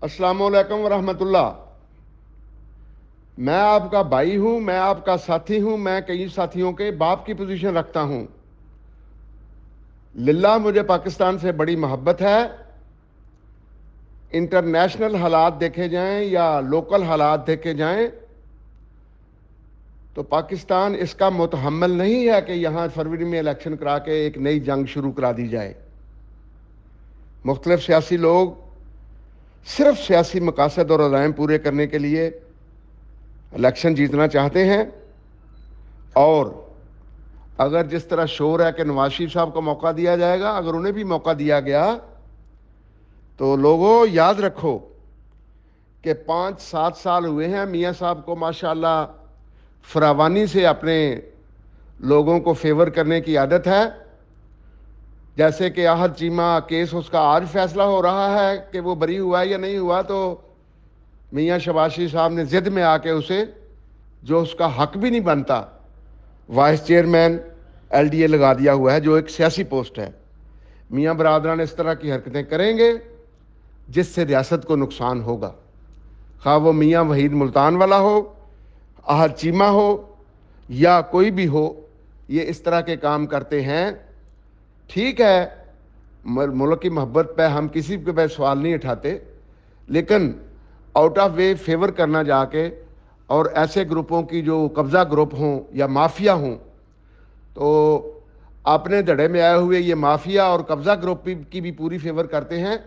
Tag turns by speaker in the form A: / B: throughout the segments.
A: अस्सलाम वालेकुम वरहमतुल्लाह। मैं आपका भाई हूं, मैं आपका साथी हूं, मैं कई साथियों के बाप की पोजीशन रखता हूं। लिल्लाह मुझे पाकिस्तान से बड़ी मोहब्बत है। इंटरनेशनल हालात देखे जाएं या लोकल हालात देखे जाएं तो पाकिस्तान इसका मुतहम्मिल नहीं है कि यहां फरवरी में इलेक्शन करा के एक नई जंग शुरू करा दी जाए। मुख्तलिफ सियासी लोग सिर्फ सियासी मकासद और अज़ाइम पूरे करने के लिए इलेक्शन जीतना चाहते हैं। और अगर जिस तरह शोर है कि नवाज शरीफ साहब को मौका दिया जाएगा, अगर उन्हें भी मौका दिया गया तो लोगों याद रखो कि 5-7 साल हुए हैं मियाँ साहब को माशाल्लाह फरावानी से अपने लोगों को फेवर करने की आदत है। जैसे कि आहद चीमा केस उसका आज फैसला हो रहा है कि वो बरी हुआ है या नहीं हुआ, तो मियाँ शहबाज शरीफ साहब ने ज़िद में आके उसे, जो उसका हक भी नहीं बनता, वाइस चेयरमैन LDA लगा दिया हुआ है, जो एक सियासी पोस्ट है। मियाँ बरादरान इस तरह की हरकतें करेंगे जिससे रियासत को नुकसान होगा, खा वो मियाँ वहीद मुल्तान वाला हो, आहद चीमा हो या कोई भी हो, ये इस तरह के काम करते हैं। ठीक है, मुल्क की मोहब्बत पे हम किसी के पे सवाल नहीं उठाते, लेकिन आउट ऑफ वे फेवर करना जाके और ऐसे ग्रुपों की जो कब्ज़ा ग्रुप हों या माफिया हों, तो अपने धड़े में आए हुए ये माफिया और कब्ज़ा ग्रुप की भी पूरी फेवर करते हैं।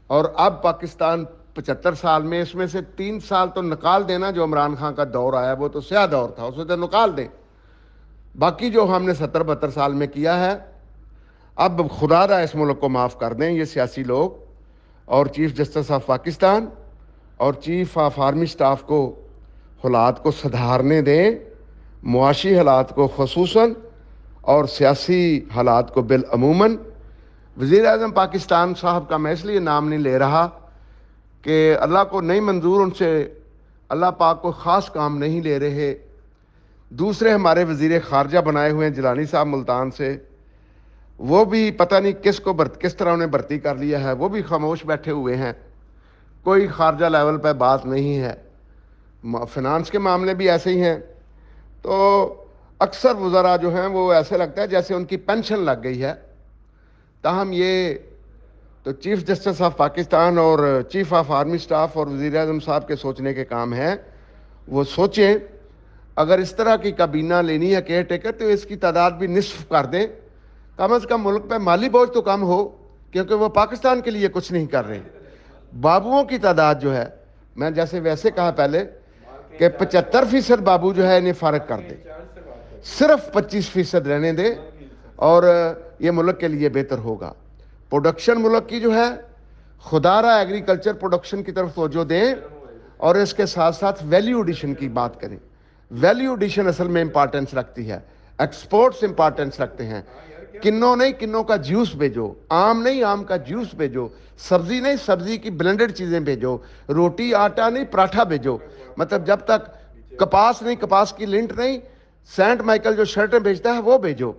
A: और अब पाकिस्तान 75 साल में इसमें से 3 साल तो निकाल देना, जो इमरान खान का दौर आया वो तो स्याह दौर था, उसे तो निकाल दें। बाकी जो हमने 70-72 साल में किया है, अब खुदा इस मुल्क को माफ़ कर दें ये सियासी लोग, और चीफ जस्टिस ऑफ पाकिस्तान और चीफ ऑफ आर्मी स्टाफ को हालात को सुधारने दें, मुआशी हालात को खसूसन और सियासी हालात को बिलअमूमन। वज़ीर-ए-आज़म पाकिस्तान साहब का मैं इसलिए नाम नहीं ले रहा कि अल्लाह को नहीं मंजूर, उनसे अल्लाह पाक को ख़ास काम नहीं ले रहे। दूसरे हमारे वज़ीर ख़ारजा बनाए हुए हैं जिलानी साहब मुल्तान से, वो भी पता नहीं किस तरह उन्हें भर्ती कर लिया है, वो भी खामोश बैठे हुए हैं, कोई ख़ारजा लेवल पर बात नहीं है। फिनांस के मामले भी ऐसे ही हैं। तो अक्सर वज़रा जो हैं वो ऐसे लगता है जैसे उनकी पेंशन लग गई है। ताहम ये तो चीफ जस्टिस ऑफ पाकिस्तान और चीफ ऑफ आर्मी स्टाफ और वज़ीर-ए-आज़म साहब के सोचने के काम हैं। वो सोचें, अगर इस तरह की काबीना लेनी है केयर टेकर, तो इसकी तादाद भी निस्फ कर दें, कम अज़ कम मुल्क पे माली बोझ तो कम हो, क्योंकि वो पाकिस्तान के लिए कुछ नहीं कर रहे। बाबुओं की तादाद जो है, मैं जैसे वैसे कहा पहले कि 75% बाबू जो है इन्हें फ़ारग कर दे, सिर्फ 25% रहने दे, और ये मुल्क के लिए बेहतर होगा। प्रोडक्शन मुल्क की जो है, खुदारा एग्रीकल्चर प्रोडक्शन की तरफ तवज्जो दें, और इसके साथ साथ वैल्यू एडिशन की बात करें। वैल्यू एडिशन असल में इंपॉर्टेंस रखती है, एक्सपोर्ट्स इंपॉर्टेंस रखते हैं। किन्नों नहीं, किन्नों का जूस भेजो, आम नहीं, आम का जूस भेजो, सब्जी नहीं, सब्जी की ब्लेंडेड चीज़ें भेजो, रोटी आटा नहीं, पराठा भेजो। मतलब जब तक कपास नहीं, कपास की लिंट नहीं, सेंट माइकल जो शर्टें भेजता है वो भेजो।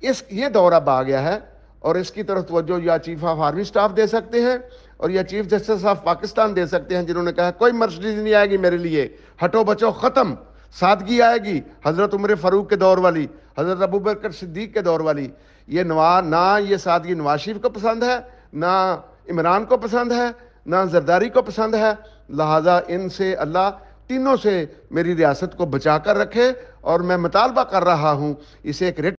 A: ये दौर अब आ गया है, और इसकी तरफ तवज्जो या चीफ ऑफ आर्मी स्टाफ दे सकते हैं और या चीफ जस्टिस ऑफ पाकिस्तान दे सकते हैं, जिन्होंने कहा कोई मर्सिडीज नहीं आएगी मेरे लिए, हटो बचो ख़त्म, सादगी आएगी हज़रत उमर फ़ारूक के दौर वाली, हज़रत अबू बकर सिद्दीक़ के दौर वाली। ये ना ये सादगी नवाज शरीफ को पसंद है, ना इमरान को पसंद है, ना जरदारी को पसंद है। लिहाजा इनसे अल्लाह तीनों से मेरी रियासत को बचा कर रखे, और मैं मुतालबा कर रहा हूँ इसे एक